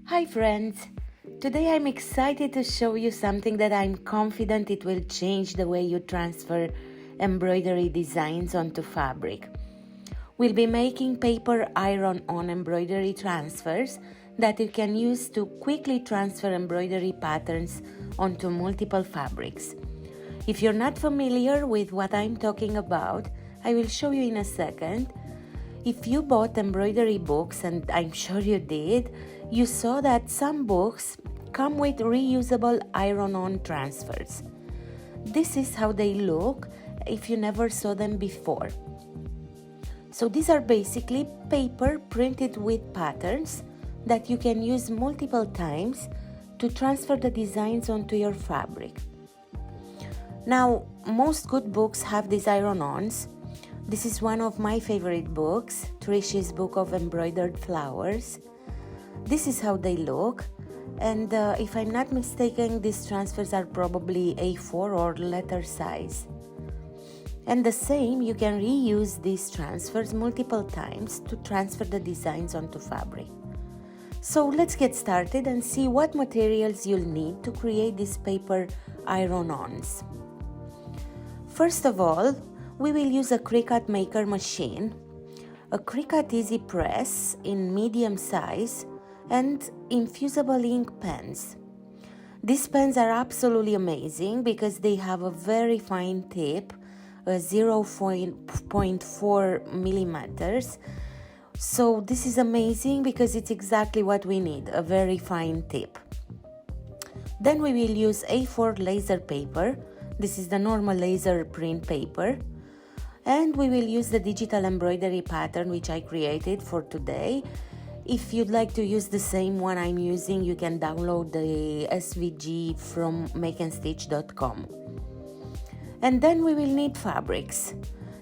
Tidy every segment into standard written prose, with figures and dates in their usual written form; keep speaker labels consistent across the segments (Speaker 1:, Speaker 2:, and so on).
Speaker 1: Hi friends! Today I'm excited to show you something that I'm confident it will change the way you transfer embroidery designs onto fabric. We'll be making paper iron-on embroidery transfers that you can use to quickly transfer embroidery patterns onto multiple fabrics. If you're not familiar with what I'm talking about, I will show you in a second. If you bought embroidery books, and I'm sure you did, you saw that some books come with reusable iron-on transfers. This is how they look if you never saw them before. So these are basically paper printed with patterns that you can use multiple times to transfer the designs onto your fabric. Now, most good books have these iron-ons. This is one of my favorite books, Trish's Book of Embroidered Flowers. This is how they look, and if I'm not mistaken, these transfers are probably A4 or letter size. And the same, you can reuse these transfers multiple times to transfer the designs onto fabric. So let's get started and see what materials you'll need to create these paper iron-ons. First of all, we will use a Cricut maker machine, a Cricut Easy Press in medium size, and infusible ink pens. These pens are absolutely amazing because they have a very fine tip, 0.4 millimeters. So this is amazing because it's exactly what we need, a very fine tip. Then we will use A4 laser paper. This is the normal laser print paper. And we will use the digital embroidery pattern which I created for today. If you'd like to use the same one I'm using, you can download the SVG from Makenstitch.com. And then we will need fabrics.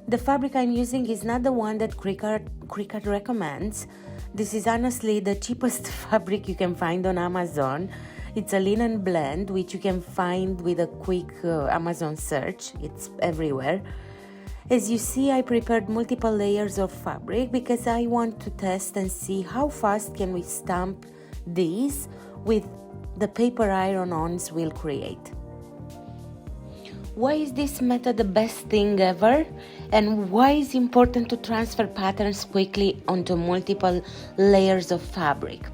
Speaker 1: The fabric I'm using is not the one that Cricut recommends. This is honestly the cheapest fabric you can find on Amazon. It's a linen blend which you can find with a quick Amazon search. It's everywhere. As you see, I prepared multiple layers of fabric because I want to test and see how fast can we stamp these with the paper iron-ons we'll create. Why is this method the best thing ever? And why is it important to transfer patterns quickly onto multiple layers of fabric?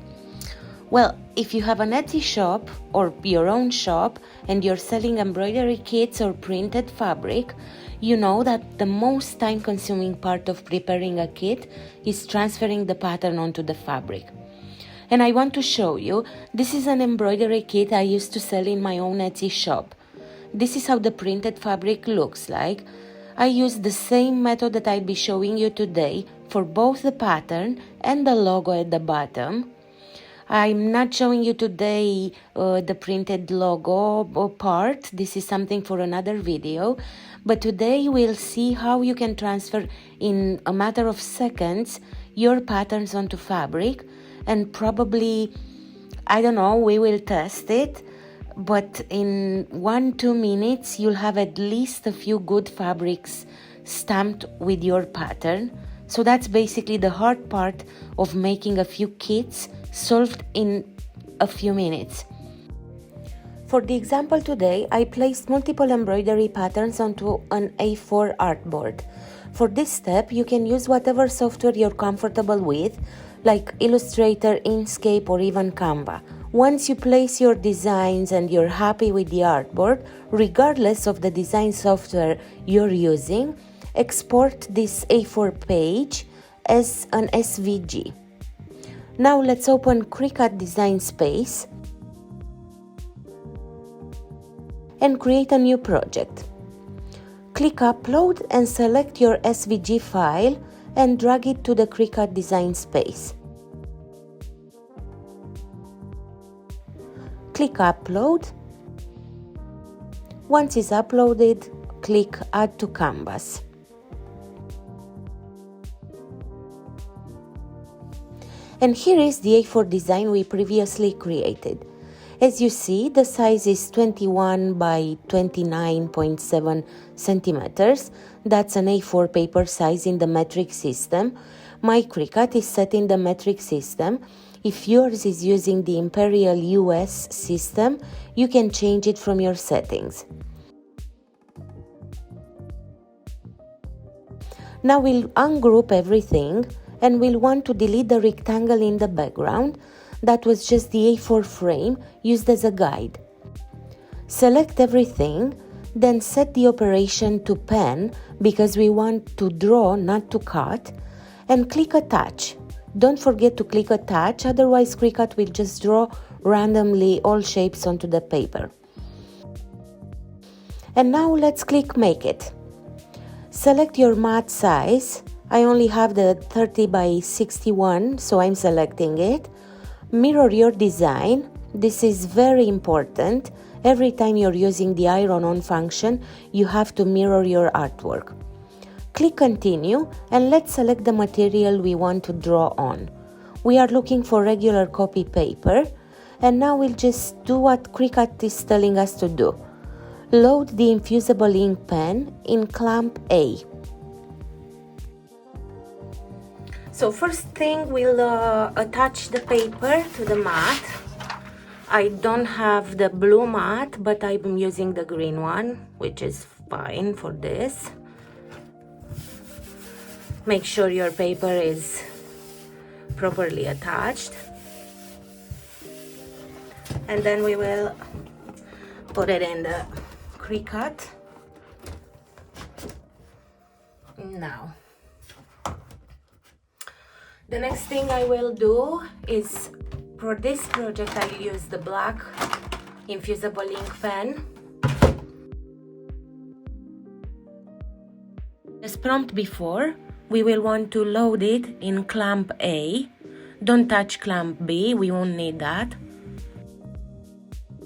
Speaker 1: Well, if you have an Etsy shop or your own shop and you're selling embroidery kits or printed fabric, you know that the most time-consuming part of preparing a kit is transferring the pattern onto the fabric. And I want to show you, this is an embroidery kit I used to sell in my own Etsy shop. This is how the printed fabric looks like. I used the same method that I'll be showing you today for both the pattern and the logo at the bottom. I'm not showing you today the printed logo part. This is something for another video. But today we'll see how you can transfer in a matter of seconds your patterns onto fabric. And probably, I don't know, we will test it. But in 1-2 minutes, you'll have at least a few good fabrics stamped with your pattern. So that's basically the hard part of making a few kits solved in a few minutes. For the example today, I placed multiple embroidery patterns onto an A4 artboard. For this step, you can use whatever software you're comfortable with, like Illustrator, Inkscape, or even Canva. Once you place your designs and you're happy with the artboard, regardless of the design software you're using, export this A4 page as an SVG. Now let's open Cricut Design Space and create a new project. Click Upload and select your SVG file and drag it to the Cricut Design Space. Click Upload. Once it's uploaded, click Add to Canvas. And here is the A4 design we previously created. As you see, the size is 21 by 29.7 centimeters. That's an A4 paper size in the metric system. My Cricut is set in the metric system. If yours is using the Imperial US system, you can change it from your settings. Now we'll ungroup everything and we'll want to delete the rectangle in the background. That was just the A4 frame used as a guide. Select everything, then set the operation to pen because we want to draw, not to cut, and click Attach. Don't forget to click Attach, otherwise Cricut will just draw randomly all shapes onto the paper. And now let's click Make It. Select your mat size. I only have the 30 by 61, so I'm selecting it. Mirror your design. This is very important. Every time you're using the iron-on function, you have to mirror your artwork. Click Continue and let's select the material we want to draw on. We are looking for regular copy paper, and now we'll just do what Cricut is telling us to do. Load the infusible ink pen in clamp A. So first thing, we'll attach the paper to the mat. I don't have the blue mat, but I'm using the green one, which is fine for this. Make sure your paper is properly attached. And then we will put it in the Cricut. Now, the next thing I will do is, for this project, I'll use the black infusible ink pen. As prompted before, we will want to load it in clamp A. Don't touch clamp B, we won't need that.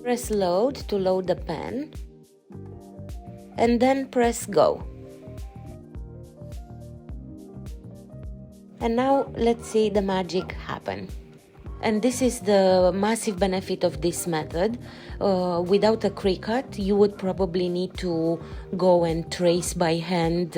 Speaker 1: Press load to load the pen, and then press go. And now let's see the magic happen. And this is the massive benefit of this method. Without a Cricut, you would probably need to go and trace by hand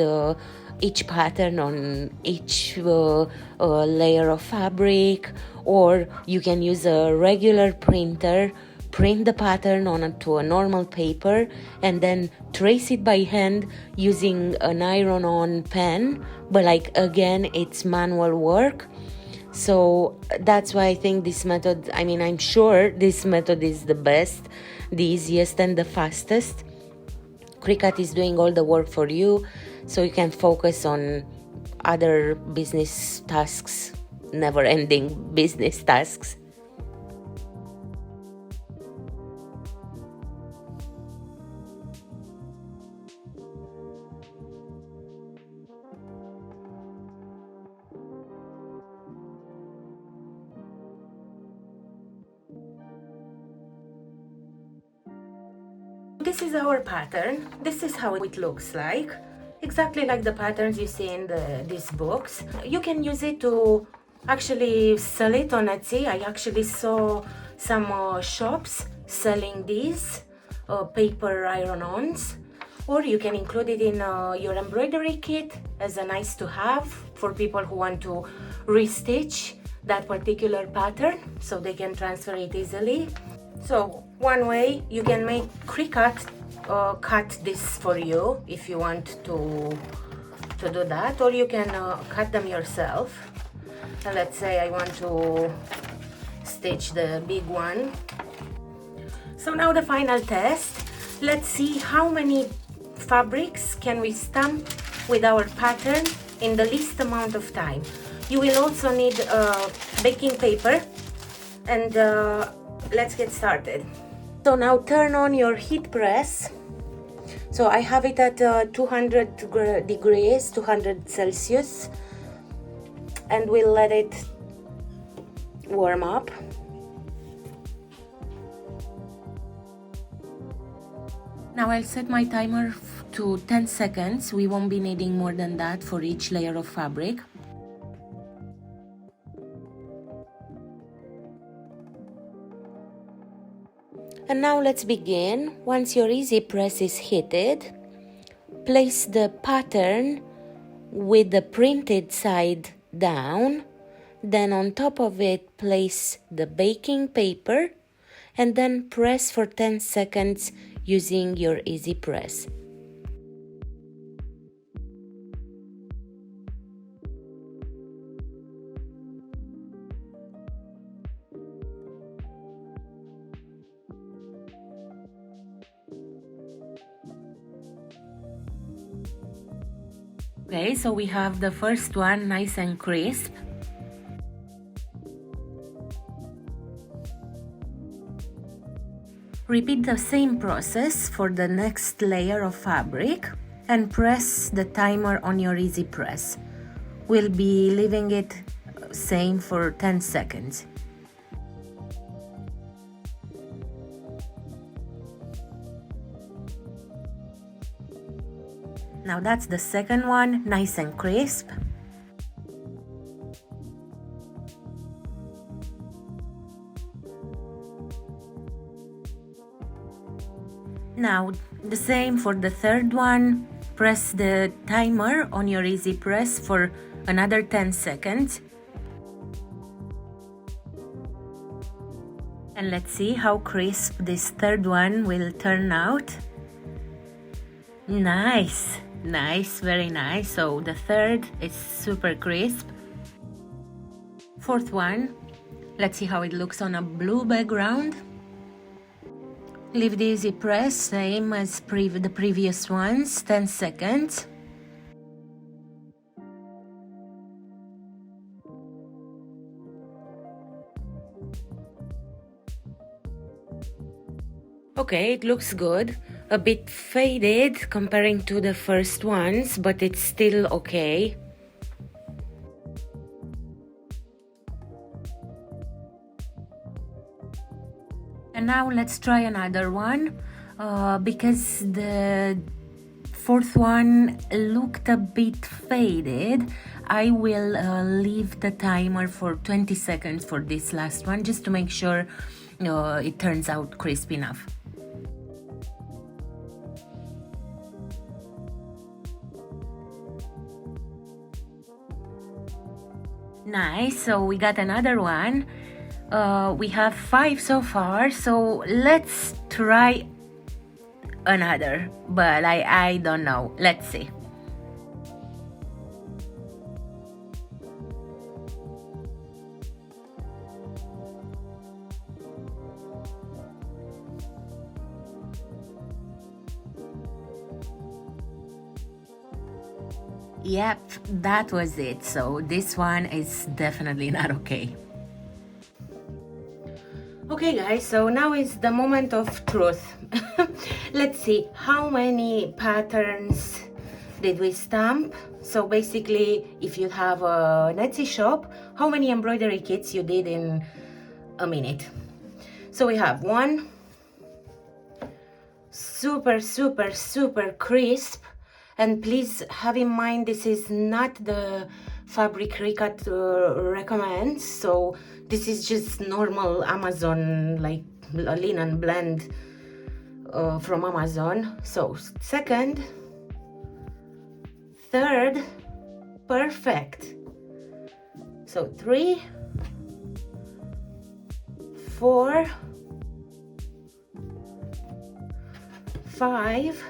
Speaker 1: each pattern on each layer of fabric, or you can use a regular printer, print the pattern onto a normal paper, and then trace it by hand using an iron-on pen. But like, again, it's manual work. So that's why I think this method, I mean, I'm sure this method is the best, the easiest and the fastest. Cricut is doing all the work for you, so you can focus on other business tasks, never-ending business tasks. This is our pattern. This is how it looks like. Exactly like the patterns you see in these books. You can use it to actually sell it on Etsy. I actually saw some shops selling these paper iron-ons. Or you can include it in your embroidery kit as a nice to have for people who want to restitch that particular pattern so they can transfer it easily. So one way you can make Cricut cut this for you if you want to do that, or you can cut them yourself. And let's say I want to stitch the big one. So now the final test. Let's see how many fabrics can we stamp with our pattern in the least amount of time. You will also need baking paper, and let's get started. So now turn on your heat press. So I have it at 200 degrees, 200 Celsius, and we'll let it warm up. Now I'll set my timer to 10 seconds. We won't be needing more than that for each layer of fabric. And now let's begin. Once your easy press is heated, place the pattern with the printed side down, Then on top of it, place the baking paper and then press for 10 seconds using your easy press. Okay, so we have the first one nice and crisp. Repeat the same process for the next layer of fabric and press the timer on your easy press. We'll be leaving it same for 10 seconds. Now that's the second one, nice and crisp. Now the same for the third one. Press the timer on your easy press for another 10 seconds. And let's see how crisp this third one will turn out. Nice, nice, very nice. So the third is super crisp. Fourth one, let's see how it looks on a blue background. Leave the easy press, same as the previous ones, 10 seconds. Okay, it looks good. A bit faded comparing to the first ones, but it's still okay. And now let's try another one, because the fourth one looked a bit faded. I will leave the timer for 20 seconds for this last one, just to make sure it turns out crisp enough. Nice, so we got another one. We have 5 so far, so let's try another, but I don't know. Let's see. Yep, that was it. So this one is definitely not okay. Okay guys, so now is the moment of truth. Let's see how many patterns did we stamp. So basically, if you have an Etsy shop, how many embroidery kits you did in a minute. So we have one, super crisp, and please have in mind this is not the fabric Cricut recommends, so this is just normal Amazon, like a linen blend from Amazon. So second, third, perfect. So 3, 4, 5,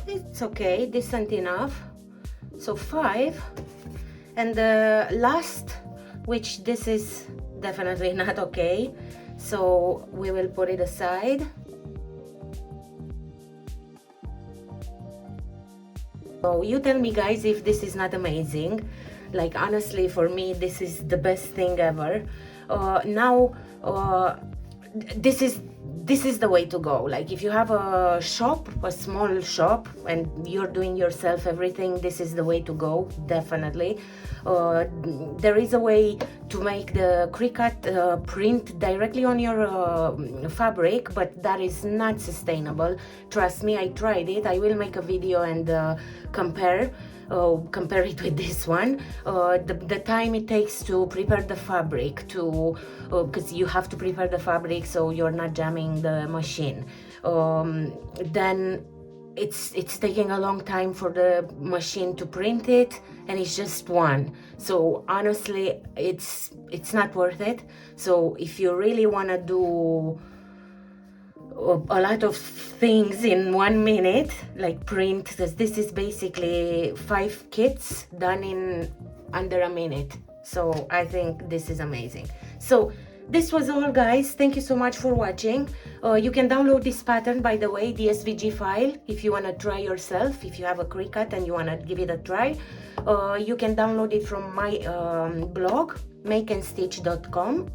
Speaker 1: it's okay, decent enough. So 5, and the last, which this is definitely not okay, so we will put it aside. So you tell me guys if this is not amazing. Like honestly, for me this is the best thing ever. This is the way to go. Like if you have a shop, a small shop, and you're doing yourself everything, this is the way to go, definitely. There is a way to make the Cricut print directly on your fabric, but that is not sustainable. Trust me, I tried it. I will make a video and compare it with this one. The time it takes to prepare the fabric, because you have to prepare the fabric so you're not jamming the machine. Then it's taking a long time for the machine to print it, and it's just one. So honestly, it's not worth it. So if you really want to do a lot of things in 1 minute, like print, because this is basically 5 kits done in under a minute. So I think this is amazing. So this was all, guys. Thank you so much for watching. You can download this pattern, by the way, the SVG file, if you want to try yourself. If you have a Cricut and you want to give it a try, you can download it from my blog, makenstitch.com.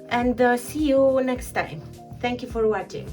Speaker 1: And see you next time. Thank you for watching.